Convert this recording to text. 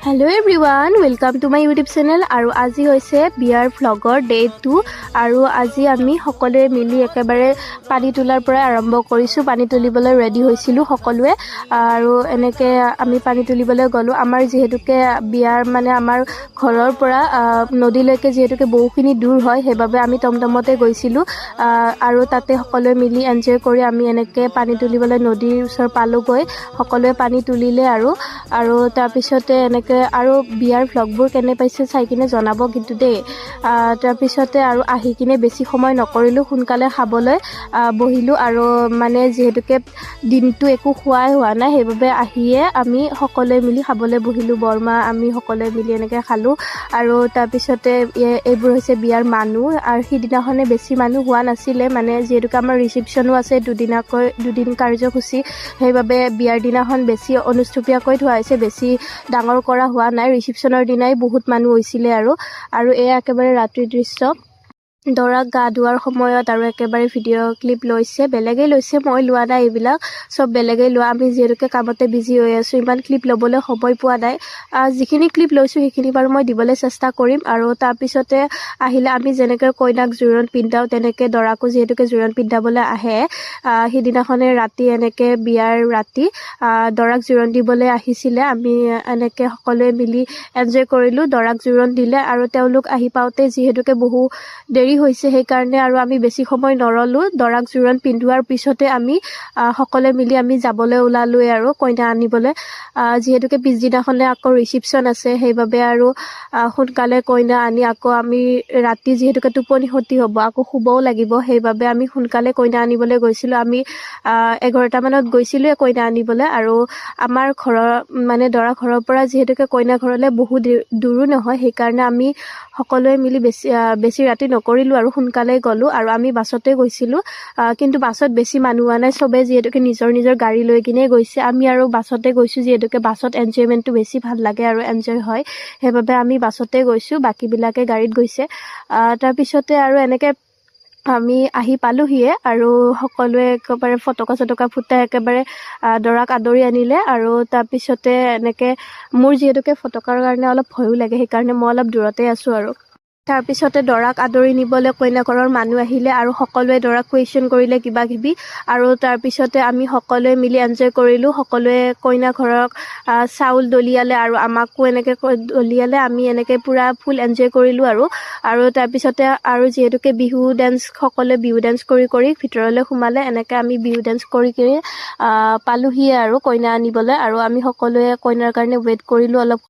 hello everyone welcome to my YouTube channel और आज होइसे बियार व्लगर डे 2 और आज आमी सकलोए मिली एकेबारे पानी तुलार पर आरम्भ करिसु पानी तुलिबले रेडी होइसिलु सकलोए और एनेके आमी पानी तुलिबले गलो आमार जेहेतुके बियार माने आमार घरर পৰা नदीলৈকে जेहेतुके बहुखिनि दूर হয় हेबाबे आमी टमटमते गइसिलु और ताते सकलोए मिली एन्जय करि आमी एनेके पानी तुलिबले नदीर उसर पालो गय सकलोए पानी तुलिले और तार पिछते एनेके আৰু বিয়াৰ ভ্লগবোৰ কেনে পাইছে চাই কিনে জনাব কিন্তু দেই তাৰ পিছতে আৰু আহি কিনে বেছি সময় নকৰিলো সোনকালে খাবলৈ বহিলো আৰু মানে যেহেতুকে দিনটো একো খোৱাই হোৱা নাই সেইবাবে আহিয়ে আমি সকলোৱে মিলি খাবলৈ বহিলো বৰমা আমি সকলোৱে মিলি এনেকৈ খালো আৰু তাৰ পিছতে এইবোৰ হৈছে বিয়াৰ মানুহ আৰু সিদিনাখনে বেছি মানুহ হোৱা নাছিলে মানে যেহেতুকে আমাৰ ৰিসেপশ্যনো আছে দুদিন কাৰ্যসূচী সেইবাবে বিয়াৰ দিনাখন বেছি অনুষ্ঠুপীয়াকৈ থোৱা হৈছে বেছি ডাঙৰ কৰা হোৱা নাই ৰিসেপশ্যনৰ দিনাই বহুত মানুহ হৈছিলে আৰু এয়া একেবাৰে ৰাতিৰ দৃশ্য দৰাক গা ধোৱাৰ সময়ত আৰু একেবাৰে ভিডিঅ' ক্লিপ লৈছে বেলেগে লৈছে মই লোৱা নাই এইবিলাক সব বেলেগে লোৱা আমি যেহেতুকে কামতে বিজি হৈ আছো ইমান ক্লিপ ল'বলৈ সময় পোৱা নাই যিখিনি ক্লিপ লৈছো সেইখিনি বাৰু মই দিবলৈ চেষ্টা কৰিম আৰু তাৰ পিছতে আহিলে আমি যেনেকৈ কইনাক জোৰণ পিন্ধাও তেনেকৈ দৰাকো যেহেতুকে জোৰণ পিন্ধাবলৈ আহে সিদিনাখনে ৰাতি এনেকৈ বিয়াৰ ৰাতি দৰাক জোৰণ দিবলৈ আহিছিলে আমি এনেকৈ সকলোৱে মিলি এনজয় কৰিলো দৰাক জোৰণ দিলে আৰু তেওঁলোক আহি পাওঁতে যেহেতুকে বহু দেৰি হৈছে সেই কাৰণে আৰু আমি বেছি সময় নৰলো দৰাক জোৰণ পিন্ধোৱাৰ পিছতে আমি সকলোৱে মিলি আমি যাবলৈ ওলালোই আৰু কইনা আনিবলৈ যেহেতুকে পিছদিনাখনে আকৌ ৰিসেপশ্যন আছে সেইবাবে আৰু সোনকালে কইনা আনি আকৌ আমি ৰাতি যেহেতুকে টোপনি ক্ষতি হ'ব আকৌ শুবও লাগিব সেইবাবে আমি সোনকালে কইনা আনিবলৈ গৈছিলো আমি 11টা মানত গৈছিলো কইনা আনিবলৈ আৰু আমাৰ ঘৰৰ মানে দৰা ঘৰৰ পৰা যেহেতুকে কইনা ঘৰলৈ বহুত দূৰো নহয় সেইকাৰণে আমি সকলোৱে মিলি বেছি ৰাতি নকৰিলো আৰু সোনকালে গলো আৰু আমি বাছতে গৈছিলো কিন্তু বাছত বেছি মানুহ হোৱা নাই সবে যেহেতুকে নিজৰ গাড়ী লৈ কিনে গৈছে আমি আৰু বাছতে গৈছো যেহেতুকে বাছত এনজয়মেন্টটো বেছি ভাল লাগে আৰু এনজয় হয় সেইবাবে আমি বাছতে গৈছো বাকিবিলাকে গাড়ীত গৈছে তাৰ পিছতে আৰু এনেকৈ আমি আহি পালোহিয়ে আৰু সকলোৱে একেবাৰে ফটকা ফুটাই একেবাৰে দৰাক আদৰি আনিলে আৰু তাৰ পিছতে এনেকৈ মোৰ যেহেতুকে ফটকাৰ কাৰণে অলপ ভয়ো লাগে সেইকাৰণে মই অলপ দূৰতে আছো আৰু তাৰ পিছতে দৰাক আদৰি নিবলৈ কইনা ঘৰৰ মানুহ আহিলে আৰু সকলোৱে দৰাক কুৱেশ্যন কৰিলে কিবা কিবি আৰু তাৰ পিছতে আমি সকলোৱে মিলি এনজয় কৰিলো সকলোৱে কইনা ঘৰক চাউল দলিয়ালে আৰু আমাকো এনেকৈ দলিয়ালে আমি এনেকৈ পুৰা ফুল এনজয় কৰিলো আৰু তাৰ পিছতে আৰু যেহেতুকে বিহু ডান্স সকলোৱে বিহু ডান্স কৰি ভিতৰলৈ সোমালে এনেকৈ আমি বিহু ডান্স কৰি পালোহিয়ে আৰু কইনা আনিবলৈ আৰু আমি সকলোৱে কইনাৰ কাৰণে ৱেইট কৰিলো অলপ